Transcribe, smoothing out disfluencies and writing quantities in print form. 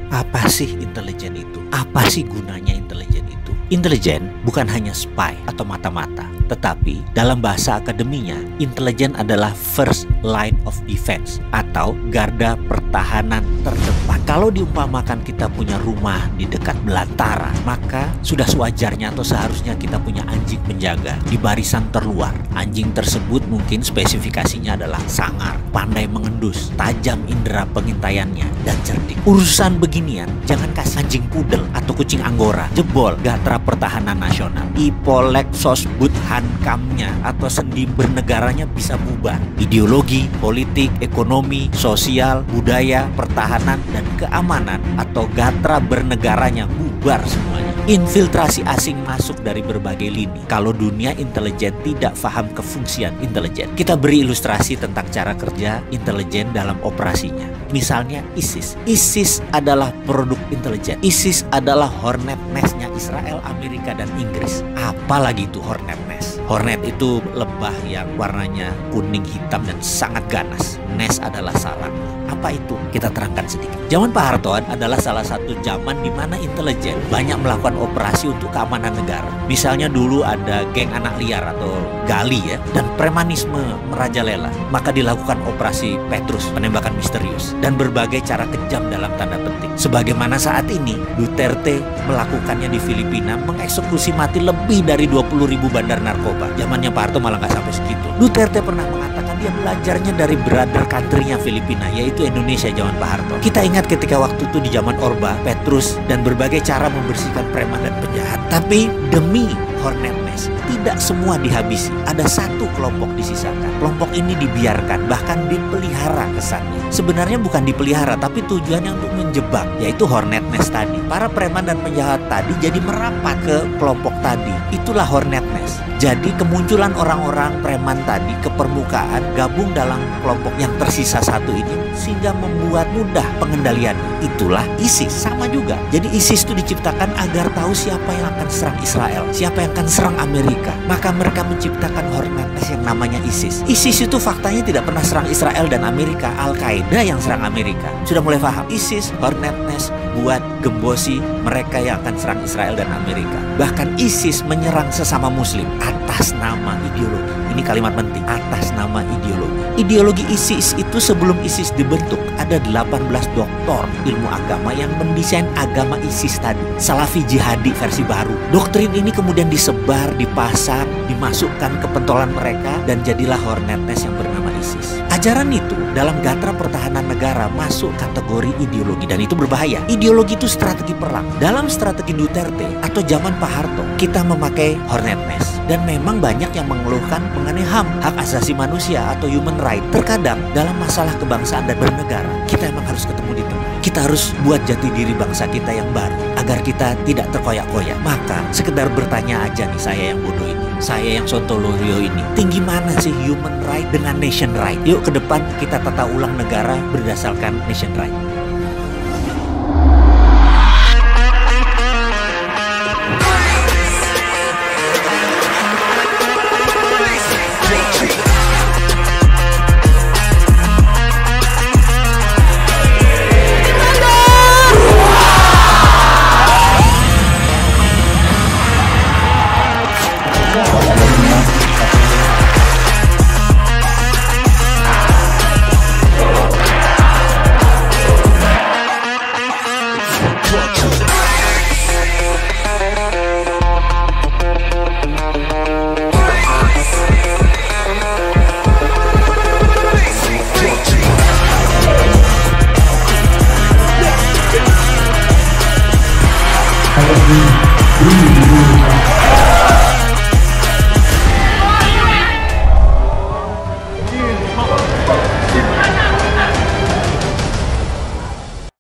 Apa sih intelijen itu? Apa sih gunanya intelijen itu? Intelijen bukan hanya spy atau mata-mata, tetapi dalam bahasa akademinya, intelijen adalah first line of defense atau garda pertahanan terdepan. Kalau diumpamakan kita punya rumah di dekat belantara, maka sudah sewajarnya atau seharusnya kita punya anjing penjaga di barisan terluar. Anjing tersebut mungkin spesifikasinya adalah sangar, pandai mengendus, tajam indera pengintaiannya, dan cerdik. Urusan beginian, jangan kasih anjing pudel atau kucing anggora, jebol gatra pertahanan nasional. Ipolek sosbud hankamnya atau sendi bernegaranya bisa bubar. Ideologi, politik, ekonomi, sosial, budaya, pertahanan, dan keamanan atau gatra bernegaranya bubar semuanya. Infiltrasi asing masuk dari berbagai lini. Kalau dunia intelijen tidak paham kefungsian intelijen. Kita beri ilustrasi tentang cara kerja intelijen dalam operasinya. Misalnya ISIS. ISIS adalah produk intelijen. ISIS adalah Hornet Nest-nya Israel, Amerika, dan Inggris. Apalagi itu Hornet Nest? Hornet itu lebah yang warnanya kuning hitam dan sangat ganas. Nest adalah sarang. Apa itu? Kita terangkan sedikit. Zaman Pak Harto adalah salah satu zaman di mana intelijen banyak melakukan operasi untuk keamanan negara. Misalnya dulu ada geng anak liar atau gali ya, dan premanisme merajalela. Maka dilakukan operasi Petrus, penembakan misterius, dan berbagai cara kejam dalam tanda petik. Sebagaimana saat ini Duterte melakukannya di Filipina, mengeksekusi mati lebih dari 20.000 bandar narkoba. Zamannya Pak Harto malah nggak sampai segitu. Duterte pernah mengatakan dia belajarnya dari brother country-nya Filipina, yaitu Indonesia zaman Pak Harto. Kita ingat ketika waktu itu di zaman Orba, Petrus, dan berbagai cara membersihkan preman dan penjahat. Tapi demi Hornet Nest, tidak semua dihabisi. Ada satu kelompok disisakan. Kelompok ini dibiarkan, bahkan dipelihara kesannya. Sebenarnya bukan dipelihara, tapi tujuannya untuk menjebak, yaitu Hornet Nest tadi. Para preman dan penjahat tadi jadi merapat ke kelompok tadi. Itulah Hornet Nest. Jadi kemunculan orang-orang preman tadi ke permukaan, gabung dalam kelompok yang tersisa satu ini, sehingga membuat mudah pengendaliannya. Itulah ISIS, sama juga. Jadi ISIS itu diciptakan agar tahu siapa yang akan serang Israel, siapa yang akan serang Amerika. Maka mereka menciptakan Hornet Nest yang namanya ISIS. ISIS itu faktanya tidak pernah serang Israel dan Amerika, Al-Qaeda yang serang Amerika. Sudah mulai paham? ISIS, Hornet Nest buat gembosi mereka yang akan serang Israel dan Amerika. Bahkan ISIS menyerang sesama muslim atas nama ideologi. Ini kalimat penting, atas nama ideologi. Ideologi ISIS itu sebelum ISIS dibentuk, ada 18 doktor ilmu agama yang mendesain agama ISIS tadi. Salafi jihadi versi baru. Doktrin ini kemudian disebar, dipasang, dimasukkan ke pentolan mereka, dan jadilah Hornet Nest yang bernama ISIS. Ajaran itu dalam gatra pertahanan negara masuk kategori ideologi, dan itu berbahaya. Ideologi itu strategi perang. Dalam strategi Duterte atau zaman Pak Harto, kita memakai Hornet Nest. Dan memang banyak yang mengeluhkan mengenai HAM, hak asasi manusia atau human right. Terkadang dalam masalah kebangsaan dan bernegara, kita emang harus ketemu di tengah. Kita harus buat jati diri bangsa kita yang baru, agar kita tidak terkoyak-koyak. Maka sekedar bertanya aja nih, saya yang bodoh ini, saya yang sontoloyo ini, tinggi mana sih human right dengan nation right? Yuk ke depan kita tata ulang negara berdasarkan nation right. Hallelujah.